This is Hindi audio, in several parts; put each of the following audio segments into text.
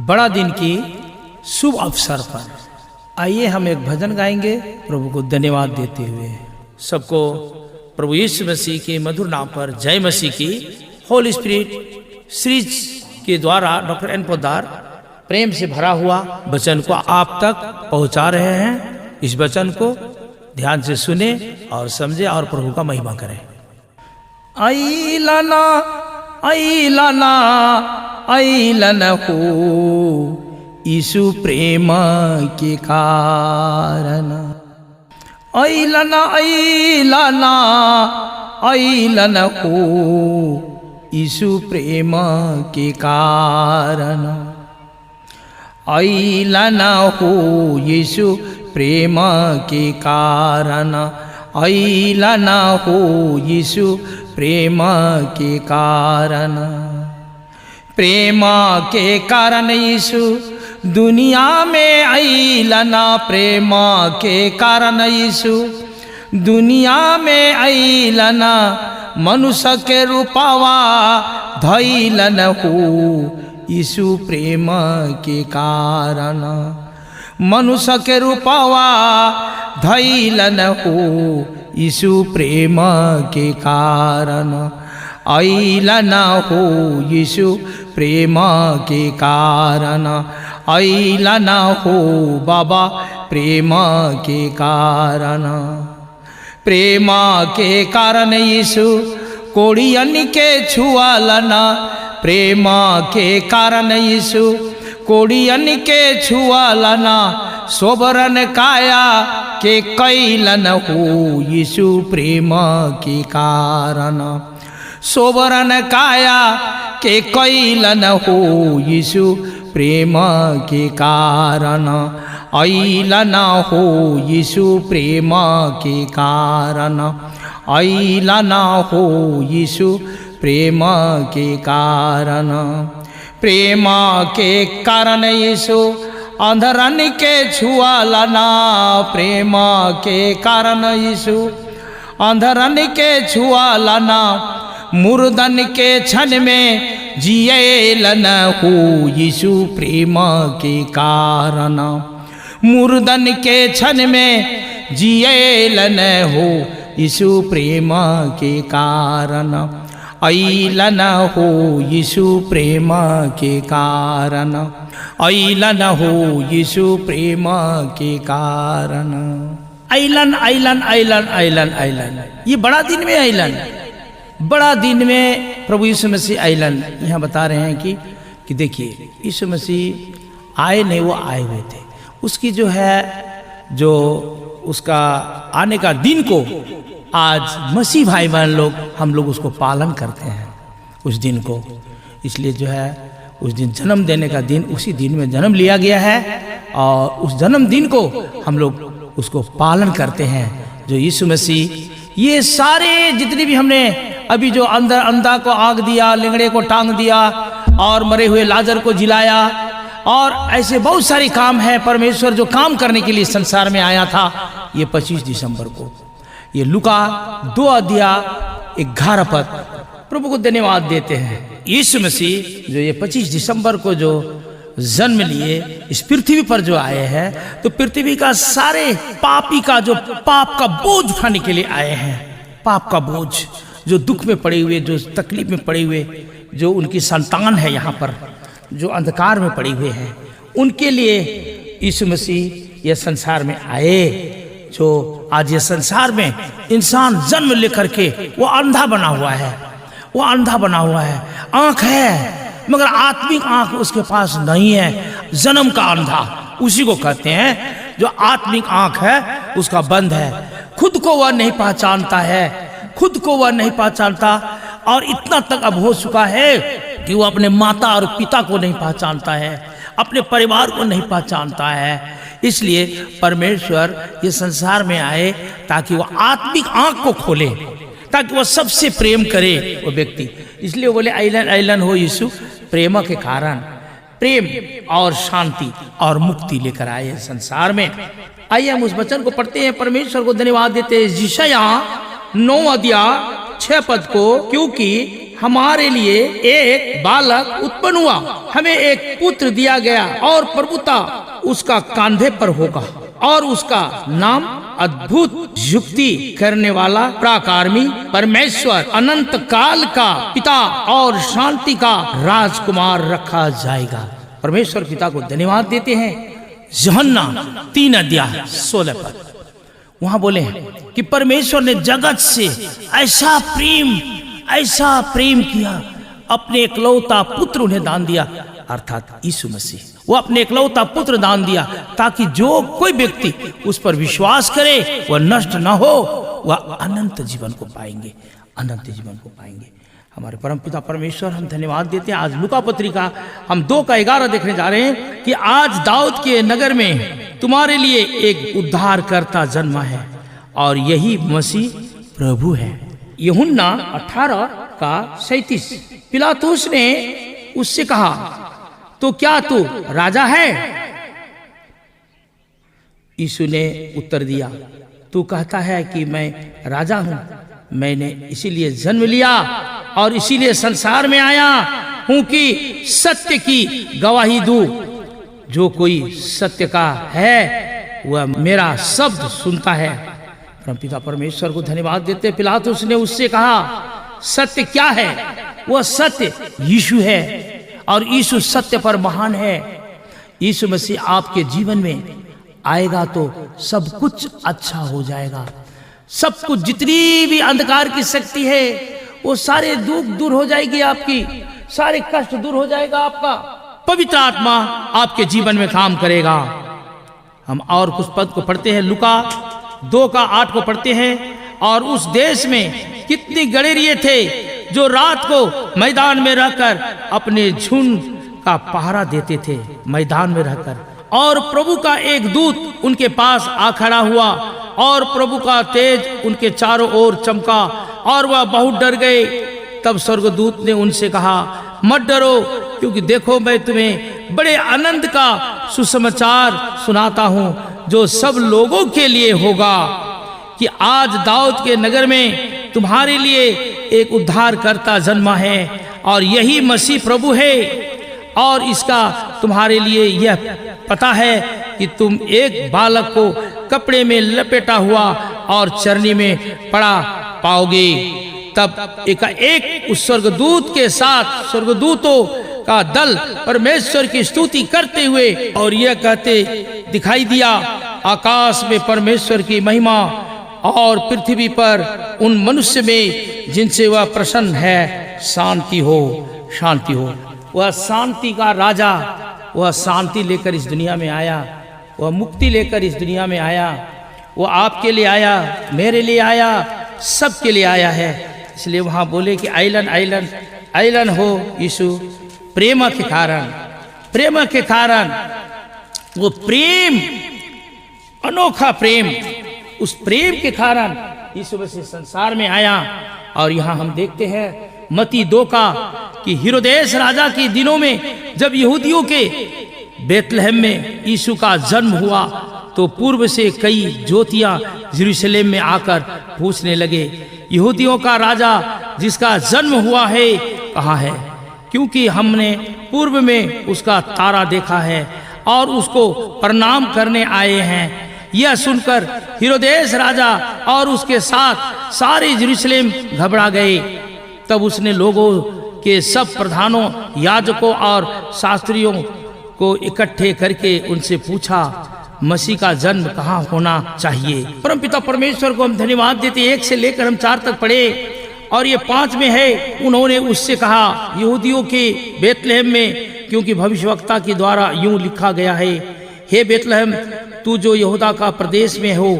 बड़ा दिन की शुभ अवसर पर आइए हम एक भजन गाएंगे प्रभु को धन्यवाद देते हुए। सबको प्रभु यीशु मसीह के मधुर नाम पर जय मसीह की। होली स्पिरिट सीरीज के द्वारा डॉक्टर एन पोद्दार प्रेम से भरा हुआ वचन को आप तक पहुंचा रहे हैं। इस वचन को ध्यान से सुने और समझे और प्रभु का महिमा करें। ऐलना ऐलना ऐलन हो यीशु प्रेम के कारण। ऐलना ऐलना ऐलन हो यीशु प्रेम के कारण। ऐलना हो यीशु प्रेम के कारण। ऐलना हो यीशु प्रेम के कारण। प्रेम के कारण यीशु दुनिया में ऐलना। प्रेम के कारण यीशु दुनिया में ऐलना। मनुष्य के रूपवा धैलन हो यीशु प्रेम के कारण। मनुष्य के रूपवा धैलन हो यीशु प्रेम के कारण। ऐलना हो यीशु प्रेम के कारण। ऐलना हो बाबा प्रेम के कारण। प्रेम के कारण यीशु कोड़ियन के छुआलना। प्रेम के कारण यीशु कोड़ियन के छुआलना। सोबरन काया के कैलन हो यीशु प्रेम के कारण। सोबरन काया के कैलन हो यीशु प्रेम के कारण। ऐलना हो यीशु प्रेम के कारण। ऐलना हो यीशु प्रेम के कारण। प्रेम के कारण यीशु अंधरन के छुआलना। प्रेम के कारण यीशु अंधरन के छुआलना। मुर्दन के क्षण में जियेलन हो यीशु प्रेम के कारण। मुर्दन के क्षण में जियेलन हो यीशु प्रेम के कारण। ऐलना हो यीशु प्रेम के कारण। ऐलन हो यीशु प्रेम के कारण। ऐलन ऐलन ऐलन ऐलन ऐलन, ये बड़ा दिन में ऐलन, बड़ा दिन में प्रभु यीशु मसीह ऐलन। यहाँ बता रहे हैं कि देखिए यीशु मसीह आए नहीं, वो आए हुए थे। उसकी जो है जो उसका आने का दिन को आज मसीह भाई बहन लोग हम लोग उसको पालन करते हैं उस दिन को। इसलिए जो है उस दिन जन्म देने का दिन, उसी दिन में जन्म लिया गया है और उस जन्मदिन को हम लोग उसको पालन करते हैं। जो यीशु मसीह ये सारे जितनी भी हमने अभी जो अंधा को आग दिया, लिंगड़े को टांग दिया और मरे हुए लाजर को जिलाया और ऐसे बहुत सारे काम है परमेश्वर जो काम करने के लिए संसार में आया था। ये 25 दिसंबर को ये लूका 2:11 पद प्रभु को धन्यवाद देते हैं। यीशु मसीह जो ये 25 दिसंबर को जो जन्म लिए इस पृथ्वी पर जो आए हैं, तो पृथ्वी का सारे पापी का जो पाप का बोझ उठाने के लिए आए हैं। पाप का बोझ, जो दुख में पड़े हुए, जो तकलीफ में पड़े हुए, जो उनकी संतान है यहाँ पर जो अंधकार में पड़े हुए हैं, उनके लिए यीशु मसीह यह संसार में आए। जो आज ये संसार में इंसान जन्म लेकर के वो अंधा बना हुआ है, वो अंधा बना हुआ है। आंख है मगर आत्मिक आंख उसके पास नहीं है। जन्म का अंधा उसी को कहते हैं। जो आत्मिक आंख है उसका बंद है। खुद को वह नहीं पहचानता है, खुद को वह नहीं पहचानता और इतना तक अब हो चुका है कि वो अपने माता और पिता को नहीं पहचानता है, अपने परिवार को नहीं पहचानता है। इसलिए परमेश्वर ये संसार में आए ताकि वो आत्मिक आंख को खोले, ताकि वह सबसे प्रेम करे वो व्यक्ति। इसलिए वो बोले ऐलन ऐलन हो यीशु प्रेम के कारण। प्रेम और शांति और मुक्ति लेकर आए संसार में। आइए हम उस वचन को पढ़ते हैं, परमेश्वर को धन्यवाद देते हैं। यशायाह 9:6 को, क्योंकि हमारे लिए एक बालक उत्पन्न हुआ, हमें एक पुत्र दिया गया और प्रभुता उसका कांधे पर होगा और उसका नाम अद्भुत युक्ति करने वाला, पराक्रमी, परमेश्वर, अनंत काल का पिता और शांति का राजकुमार रखा जाएगा। परमेश्वर पिता को धन्यवाद देते हैं। यूहन्ना 3:16 पर वहां बोले कि परमेश्वर ने जगत से ऐसा प्रेम किया, अपने एकलौता पुत्र उन्हें दान दिया, अर्थात यीशु मसीह। वो अपने एकलौता पुत्र दान दिया ताकि जो कोई व्यक्ति उस पर विश्वास करे वह नष्ट न हो, वह अनंत जीवन को पाएंगे, अनंत जीवन को पाएंगे। हमारे परमपिता परमेश्वर, हम धन्यवाद देते हैं। आज लूका पत्रिका हम 2:11 देखने जा रहे हैं कि आज दाऊद के नगर में तुम्हारे लिए एक उद्धारकर्ता जन्मा है और यही मसीह प्रभु है। यूहन्ना 18:37। पिलातुस ने उससे कहा, तो क्या तू राजा है? यीशु ने उत्तर दिया, तू कहता है कि मैं राजा हूं। मैंने इसीलिए जन्म लिया और इसीलिए संसार में आया हूं कि सत्य की गवाही दूं। जो कोई सत्य का है वह मेरा शब्द सुनता है। परमपिता परमेश्वर को धन्यवाद देते। पिलातुस ने उससे कहा, सत्य क्या है? वह सत्य यीशु है और यीशु सत्य पर महान है। यीशु मसीह आपके जीवन में आएगा तो सब कुछ अच्छा हो जाएगा। सब कुछ, जितनी भी अंधकार की शक्ति है वो सारे दुख दूर हो जाएगी, आपकी सारे कष्ट दूर हो जाएगा। आपका पवित्र आत्मा आपके जीवन में काम करेगा। हम और कुछ पद को पढ़ते हैं, लूका 2:8 को पढ़ते हैं। और उस देश में कितनी गडेरिये थे जो रात को मैदान में रहकर अपने झुंड का पहरा देते थे, मैदान में रहकर। और प्रभु का एक दूत उनके पास आ खड़ा हुआ और प्रभु का तेज उनके चारों ओर चमका और वह बहुत डर गए। तब स्वर्गदूत ने उनसे कहा, मत डरो, क्योंकि देखो मैं तुम्हें बड़े आनंद का सुसमाचार सुनाता हूँ जो सब लोगों के लिए होगा, कि आज दाऊद के नगर में तुम्हारे लिए एक उद्धारकर्ता जन्मा है और यही मसीह प्रभु है। और इसका तुम्हारे लिए यह पता है कि तुम एक बालक को कपड़े में लपेटा हुआ और चरनी में पड़ा पाओगे। तब एक उस स्वर्गदूत के साथ स्वर्गदूतों का दल परमेश्वर की स्तुति करते हुए और यह कहते दिखाई दिया, आकाश में परमेश्वर की महिमा और पृथ्वी पर उन मनुष्य में जिनसे वह प्रसन्न है शांति हो, शांति हो। वह शांति का राजा, वह शांति लेकर इस दुनिया में आया, वह मुक्ति लेकर इस दुनिया में आया। वो आपके लिए आया, मेरे लिए आया, सबके लिए आया है। इसलिए वहाँ बोले कि आइलन आइलन आइलन हो यीशु, प्रेम के कारण, प्रेम के कारण। वो प्रेम, अनोखा प्रेम, उस प्रेम के कारण यीशु मसीह संसार में आया। और यहाँ हम देखते हैं मत्ती 2 कि हेरोदेस राजा के दिनों में जब यहूदियों के बेतलहम में यीशु का जन्म हुआ तो पूर्व से कई ज्योतियां यरूशलेम में आकर पूछने लगे, यहूदियों का राजा जिसका जन्म हुआ है कहाँ है? क्योंकि हमने पूर्व में उसका तारा देखा है और उसको प्रणाम करने आए हैं। यह सुनकर हेरोदेस राजा और उसके साथ सारे यरूशलेम घबरा गए। तब उसने लोगों के सब प्रधानों, याजकों और शास्त्रियों को इकट्ठे करके उनसे पूछा, मसीह का जन्म कहाँ होना चाहिए? परमपिता परमेश्वर को हम धन्यवाद देते। 1 से लेकर हम 4 तक पढ़े और ये 5 में है। उन्होंने उससे कहा, यहूदियों के बेतलहम में, क्योंकि भविष्यवक्ता के द्वारा यूं लिखा गया है, हे बेतलहम, तू जो यहूदा का प्रदेश में हो,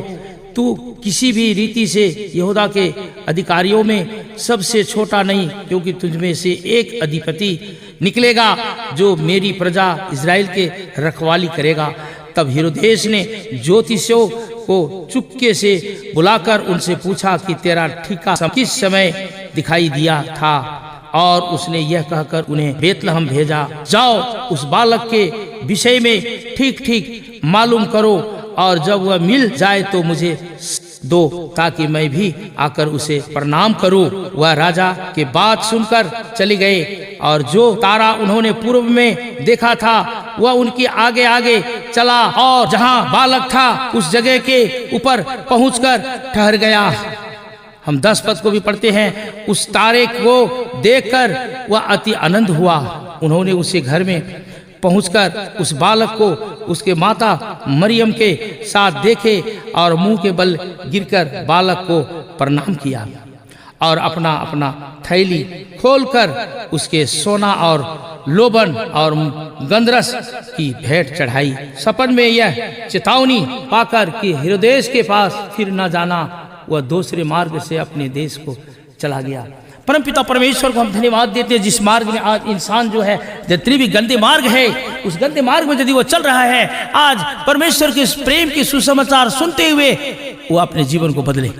तू किसी भी रीति से यहूदा के अधिकारियों में सबसे छोटा नहीं, क्योंकि तुझमें से एक अधिपति निकलेगा जो मेरी प्रजा इज़राइल के रखवाली करेगा। तब हेरोदेस ने ज्योतिषियों को चुपके से बुलाकर उनसे पूछा कि तेरा ठीका किस समय दिखाई दिया था? और उसने यह कहकर उन्हें बेतलहम भेजा, जाओ उस बालक के विषय में ठीक ठीक मालूम करो और जब वह मिल जाए तो मुझे दो ताकि मैं भी आकर उसे प्रणाम करूं। वह राजा के बात सुनकर चले गए और जो तारा उन्होंने पूर्व में देखा था वह उनके आगे आगे चला और जहां बालक था उस जगह के ऊपर पहुंचकर ठहर गया। हम 10 पद को भी पढ़ते हैं। उस तारे को देखकर वह अति आनंद हुआ। उन्होंने उसे घर में पहुंचकर उस बालक को उसके माता मरियम के साथ देखे और मुंह के बल गिरकर बालक को प्रणाम किया और अपना अपना थैली खोलकर उसके सोना और लोबन और गंधरस की भेंट चढ़ाई। सपन में यह चेतावनी पाकर कि हेरोदेस के पास फिर न जाना, वह दूसरे मार्ग से अपने देश को चला गया। परमपिता परमेश्वर को हम धन्यवाद देते हैं जिस मार्ग में आज इंसान जो है, जितनी भी गंदे मार्ग है, उस गंदे मार्ग में यदि वो चल रहा है, आज परमेश्वर के प्रेम के सुसमाचार सुनते हुए वो अपने जीवन को बदले,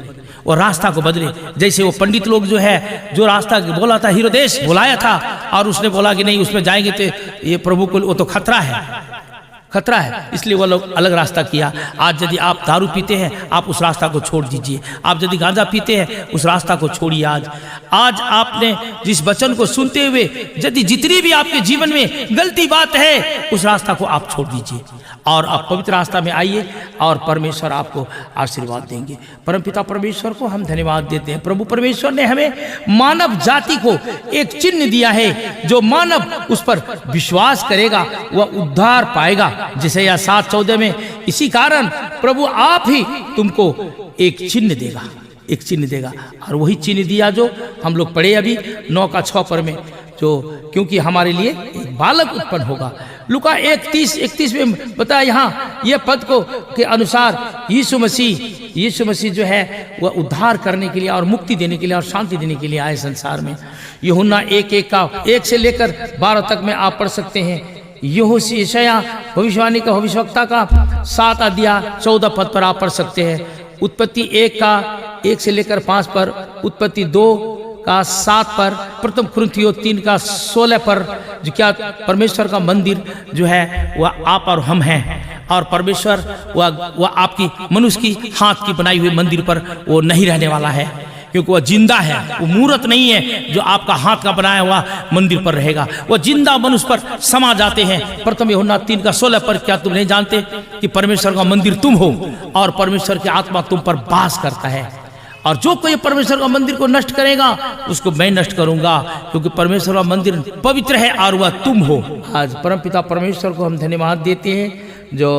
वो रास्ता को बदले। जैसे वो पंडित लोग जो है, जो रास्ता बोला था, हेरोदेस बुलाया था और उसने बोला कि नहीं उसमें जाएंगे तो ये प्रभु को वो तो खतरा है, खतरा है, इसलिए वो लोग अलग रास्ता किया। आज यदि आप दारू पीते हैं आप उस रास्ता को छोड़ दीजिए। आप यदि गांजा पीते हैं उस रास्ता को छोड़िए। आज आपने जिस वचन को सुनते हुए यदि जितनी भी आपके जीवन में गलती बात है उस रास्ता को आप छोड़ दीजिए और आप पवित्र रास्ता में आइए और परमेश्वर आपको आशीर्वाद देंगे। परमपिता परमेश्वर को हम धन्यवाद देते हैं। प्रभु परमेश्वर ने हमें मानव जाति को एक चिन्ह दिया है, जो मानव उस पर विश्वास करेगा वह उद्धार पाएगा। जैसे यह 7:14 में, इसी कारण प्रभु आप ही तुमको एक चिन्ह देगा, एक चिन्ह देगा। और वही चिन्ह दिया जो हम लोग पढ़े अभी 9:6 पर में, जो क्योंकि हमारे लिए एक बालक उत्पन्न होगा। लूका 1:30-31 में बताया यहाँ ये पद को के अनुसार यीशु मसीह जो है वह उद्धार करने के लिए और मुक्ति देने के लिए और शांति देने के लिए आए संसार में। यूहन्ना 1 से लेकर 12 तक में आप पढ़ सकते हैं। यशायाह भविष्यवाणी का भविष्यवक्ता का 7 अध्याय 14 पद पर आप पढ़ सकते हैं। उत्पत्ति 1 से लेकर 5 पर, उत्पत्ति 2:7 पर, प्रथम कुरिन्थियों 3:16 पर, जो क्या परमेश्वर का मंदिर जो है वह आप और हम हैं और परमेश्वर वह आपकी मनुष्य की हाथ की बनाई हुई मंदिर पर वो नहीं रहने वाला है, क्योंकि वह जिंदा है, वो मूर्त नहीं है जो आपका हाथ का बनाया हुआ मंदिर पर रहेगा। वह जिंदा मनुष्य पर समा जाते हैं। प्रथम यूहन्ना 3:16 पर, क्या तुम नहीं जानते कि परमेश्वर का मंदिर तुम हो और परमेश्वर की आत्मा तुम पर वास करता है, और जो कोई परमेश्वर का मंदिर को नष्ट करेगा उसको मैं नष्ट करूंगा, क्योंकि परमेश्वर का मंदिर पवित्र है और वह तुम हो। आज परमपिता परमेश्वर को हम धन्यवाद देते हैं जो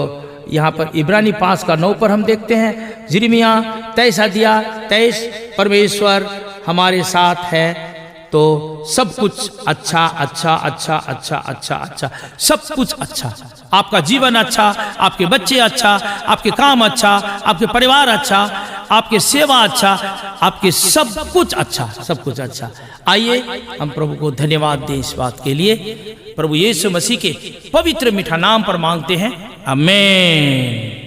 यहाँ पर इब्रानी 5:9 पर हम देखते हैं। यिर्मयाह 23:23, परमेश्वर हमारे साथ है तो सब कुछ अच्छा अच्छा अच्छा अच्छा अच्छा अच्छा, सब कुछ अच्छा, आपका जीवन अच्छा, आपके बच्चे अच्छा, आपके काम अच्छा, आपके परिवार अच्छा, आपके सेवा अच्छा, आपके सब कुछ अच्छा, सब कुछ अच्छा। आइए हम प्रभु को धन्यवाद दें इस बात के लिए। प्रभु यीशु मसीह के पवित्र मीठा नाम पर मांगते हैं, आमीन।